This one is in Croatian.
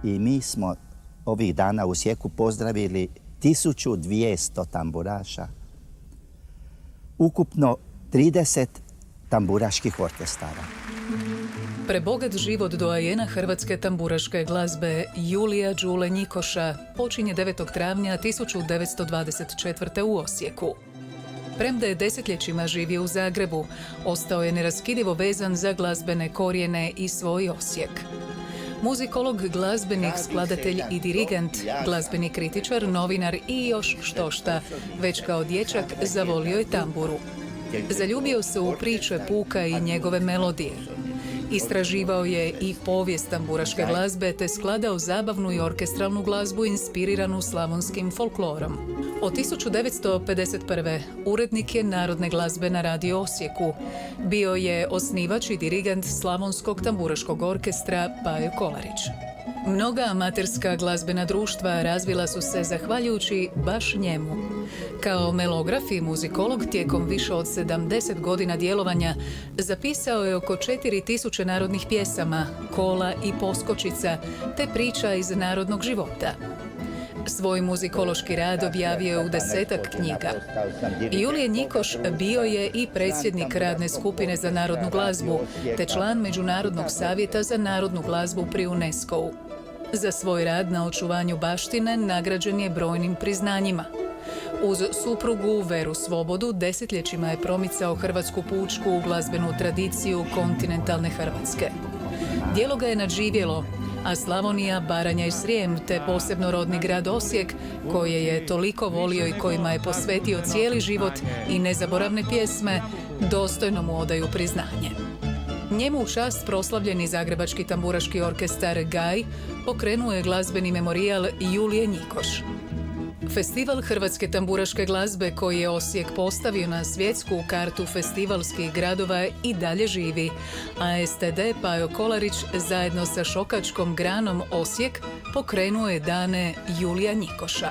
I mi smo ovih dana u Osijeku pozdravili 1200 tamburaša. Ukupno 30 tamburaških orkestara. Prebogat život doajena hrvatske tamburaške glazbe Julija Đule Njikoša počinje 9. travnja 1924. u Osijeku. Premda je desetljećima živio u Zagrebu, ostao je neraskidivo vezan za glazbene korijene i svoj Osijek. Muzikolog, glazbenik, skladatelj i dirigent, glazbeni kritičar, novinar i još štošta, već kao dječak zavolio je tamburu. Zaljubio se u priče puka i njegove melodije. Istraživao je i povijest tamburaške glazbe te skladao zabavnu i orkestralnu glazbu inspiriranu slavonskim folklorom. Od 1951. urednik je Narodne glazbe na Radio Osijeku. Bio je osnivač i dirigent Slavonskog tamburaškog orkestra Pajo Kolarić. Mnoga amaterska glazbena društva razvila su se zahvaljujući baš njemu. Kao melograf i muzikolog tijekom više od 70 godina djelovanja zapisao je oko 4000 narodnih pjesama, kola i poskočica, te priča iz narodnog života. Svoj muzikološki rad objavio je u 10-ak knjiga. Julije Njikoš bio je i predsjednik radne skupine za narodnu glazbu, te član Međunarodnog savjeta za narodnu glazbu pri UNESCO-u. Za svoj rad na očuvanju baštine nagrađen je brojnim priznanjima. Uz suprugu Veru Svobodu desetljećima je promicao hrvatsku pučku glazbenu tradiciju kontinentalne Hrvatske. Djelo ga je nadživjelo, a Slavonija, Baranja i Srijem, te posebno rodni grad Osijek, koje je toliko volio i kojima je posvetio cijeli život i nezaboravne pjesme, dostojno mu odaju priznanje. Njemu u čast proslavljeni Zagrebački tamburaški orkestar Gaj pokrenuo je glazbeni memorijal Julije Njikoš. Festival hrvatske tamburaške glazbe koji je Osijek postavio na svjetsku kartu festivalskih gradova i dalje živi, a STD Pajo Kolarić zajedno sa šokačkom granom Osijek pokrenuo je dane Julija Njikoša.